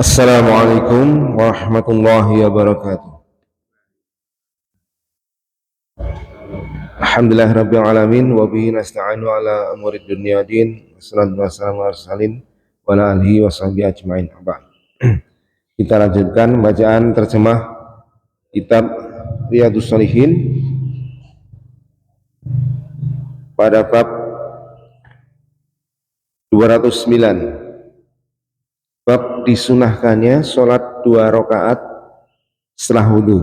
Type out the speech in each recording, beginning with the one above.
Assalamualaikum warahmatullahi wabarakatuh. Alhamdulillahirabbil alamin wa bihi nasta'inu ala umurid dunya din. Wassalatu wassalamu ala rasulillah wa ala alihi washabihi ajmain. Kita lanjutkan bacaan terjemah kitab Riyadhus Shalihin pada bab 209. Bab disunahkannya sholat 2 rakaat setelah wudu.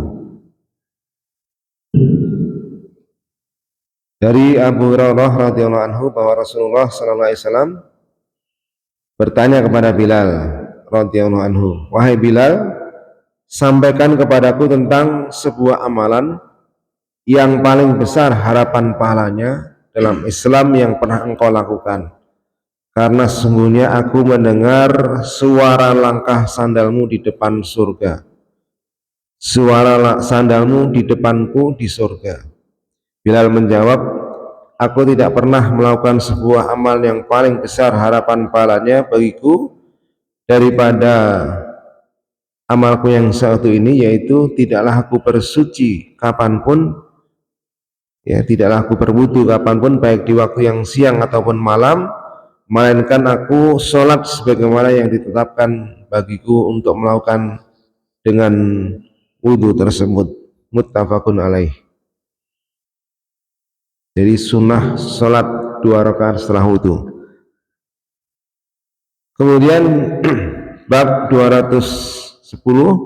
Dari Abu Hurairah radhiyallahu anhu bahwa Rasulullah sallallahu alaihi wasallam bertanya kepada Bilal radhiyallahu anhu, "Wahai Bilal, sampaikan kepadaku tentang sebuah amalan yang paling besar harapan pahalanya dalam Islam yang pernah engkau lakukan. Karena sesungguhnya aku mendengar suara langkah sandalmu di depan surga. Suara sandalmu di depanku di surga." Bilal menjawab, "Aku tidak pernah melakukan sebuah amal yang paling besar harapan pahalanya bagiku daripada amalku yang satu ini, yaitu tidaklah aku bersuci kapanpun, tidaklah aku berwudu kapanpun, baik di waktu yang siang ataupun malam, melainkan aku sholat sebagaimana yang ditetapkan bagiku untuk melakukan dengan wudu tersebut." Muttafaqun alaih. Jadi sunnah sholat 2 rakaat setelah wudu. Kemudian bab 210,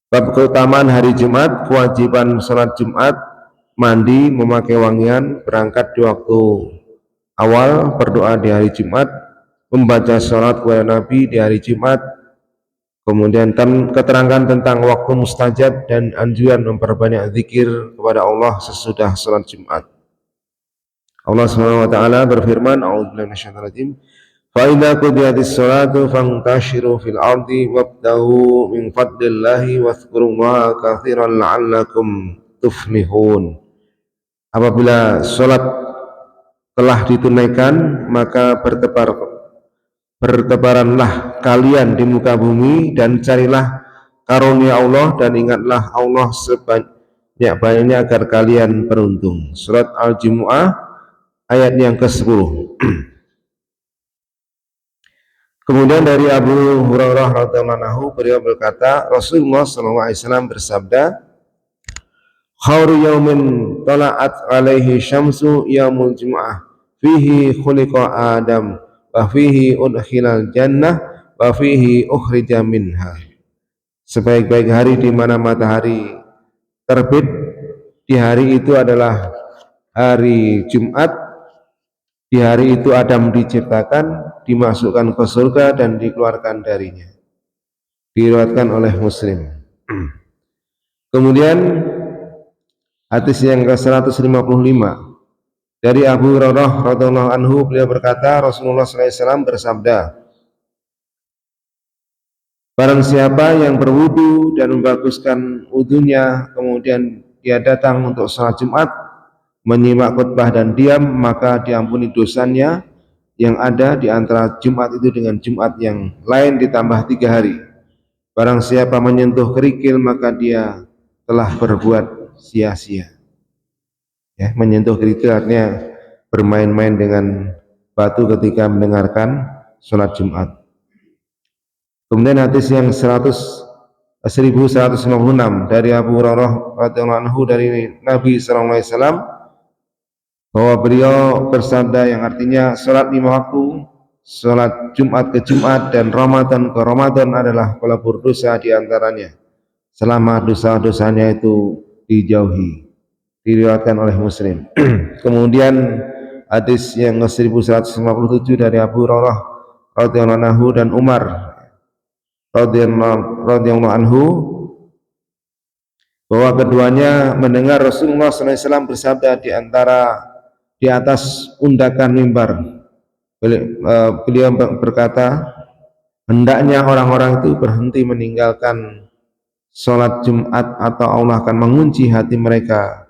bab keutamaan hari Jumat, kewajiban sholat Jumat, mandi, memakai wangian, berangkat di waktu awal, berdoa di hari Jumat, membaca sholat kepada Nabi di hari Jumat, kemudian keterangan tentang waktu mustajab dan anjuran memperbanyak zikir kepada Allah sesudah sholat Jumat. Allah Subhanahu wa taala berfirman, a'udzubillahi minasyaitonir rajim, "Fa idza qudiyatis sholatu fantashiru fil ardi wabtaghu min fadlillahi wadhkurullaha katsiran la'allakum tuflihun." Apabila sholat telah ditunaikan, maka bertebaranlah kalian di muka bumi dan carilah karunia Allah dan ingatlah Allah sebanyak-banyaknya agar kalian beruntung. Surat Al-Jumu'ah ayat yang ke-10. Kemudian dari Abu Hurairah radhiyallahu anhu, beliau berkata, Rasulullah SAW bersabda, "Khairu yaumin tala'at alaihi syamsu yaumul jumu'ah, fihi khuliqa Adam, wa fihi udkhilal jannah, wa fihi ukhrija minha." Sebaik-baik hari di mana matahari terbit, di hari itu adalah hari Jumat. Di hari itu Adam diciptakan, dimasukkan ke surga dan dikeluarkan darinya. Diriwayatkan oleh Muslim. Kemudian hadis yang ke-155 dari Abu Hurairah radhiyallahu anhu, beliau berkata, Rasulullah SAW bersabda, "Barang siapa yang berwudu dan membaguskan wudunya, kemudian dia datang untuk salat Jumat, menyimak khutbah dan diam, maka diampuni dosanya yang ada di antara Jumat itu dengan Jumat yang lain ditambah 3 hari. Barang siapa menyentuh kerikil, maka dia telah berbuat sia-sia." Ya, menyentuh kerikil artinya bermain-main dengan batu ketika mendengarkan sholat Jumat. Kemudian hadis yang 1156 dari Abu Hurairah radhiyallahu anhu dari Nabi sallallahu alaihi wasallam bahwa beliau bersabda, yang artinya sholat 5 waktu, sholat Jumat ke Jumat dan Ramadan ke Ramadan adalah pelebur dosa diantaranya selama dosa-dosanya itu dijauhi. Diriwayatkan oleh Muslim. Kemudian hadis yang ke-1157 dari Abu Hurairah radhiyallahu anhu dan Umar radhiyallahu anhu bahwa keduanya mendengar Rasulullah SAW bersabda di atas undakan mimbar. Beliau berkata, hendaknya orang-orang itu berhenti meninggalkan sholat Jumat atau Allah akan mengunci hati mereka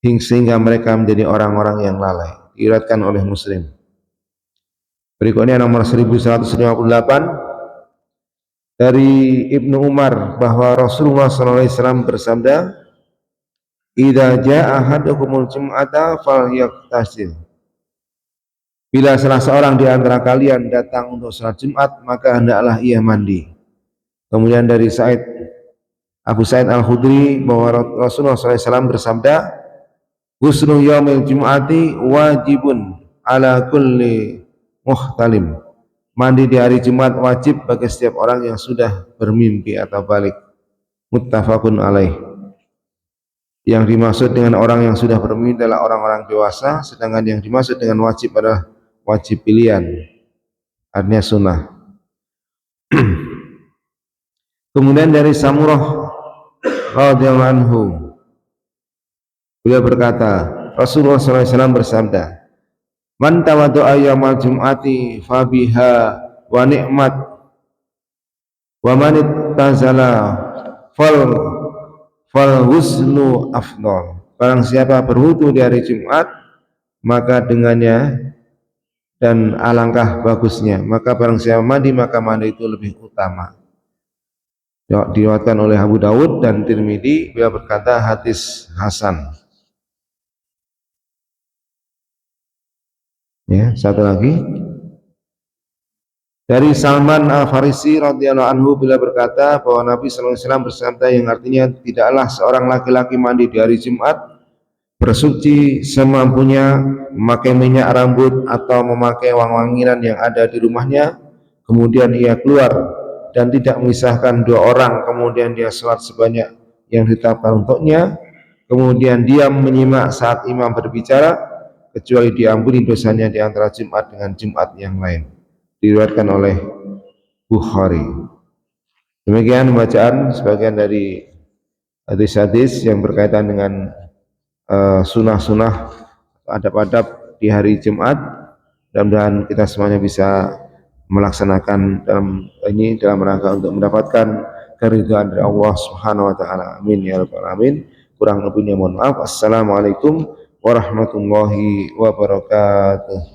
sehingga mereka menjadi orang-orang yang lalai. Diriwayatkan oleh Muslim. Berikutnya nomor 1158 dari Ibnu Umar bahwa Rasulullah SAW bersabda, "Idza jaa ahadukumul jum'ata falyaqtasil." Bila salah seorang di antara kalian datang untuk salat Jumat, maka hendaklah ia mandi. Kemudian dari Abu Sa'id Al-Khudri bahwa Rasulullah SAW bersabda, "Ghuslu yaumil jum'ati wajibun ala kulli muhtalim." Mandi di hari Jumat wajib bagi setiap orang yang sudah bermimpi atau balik. Muttafaqun alaih. Yang dimaksud dengan orang yang sudah bermimpi adalah orang-orang dewasa, sedangkan yang dimaksud dengan wajib adalah wajib pilihan, artinya sunnah. Kemudian dari Samurah radhiyallahu anhu, beliau berkata, Rasulullah SAW bersabda, "Man tawaddu'a yaumal jum'ati fabiha wa ni'mat, wa man ittazala fal husnu afdal." Barang siapa berwudu di hari Jumat, maka dengannya dan alangkah bagusnya. Maka barang siapa mandi, maka mandi itu lebih utama. Diriwayatkan oleh Abu Dawud dan Tirmidzi, beliau berkata hadis hasan. Ya, satu lagi dari Salman Al-Farisi radhiyallahu anhu, beliau berkata bahwa Nabi sallallahu alaihi wasallam bersabda yang artinya, tidaklah seorang laki-laki mandi di hari Jumat, bersuci semampunya, memakai minyak rambut atau memakai wangi-wangian yang ada di rumahnya, kemudian ia keluar dan tidak memisahkan dua orang, kemudian dia sholat sebanyak yang ditetapkan untuknya, kemudian diam menyimak saat imam berbicara, kecuali diampuni dosanya di antara Jumat dengan Jumat yang lain. Diriwayatkan oleh Bukhari. Demikian bacaan sebagian dari hadis-hadis yang berkaitan dengan sunnah-sunnah, adab-adab di hari Jumat. Mudah-mudahan kita semuanya bisa melaksanakan dalam rangka untuk mendapatkan keridhaan dari Allah Subhanahu wa taala. Amin ya rabbal alamin. Kurang lebihnya mohon maaf. Assalamualaikum warahmatullahi wabarakatuh.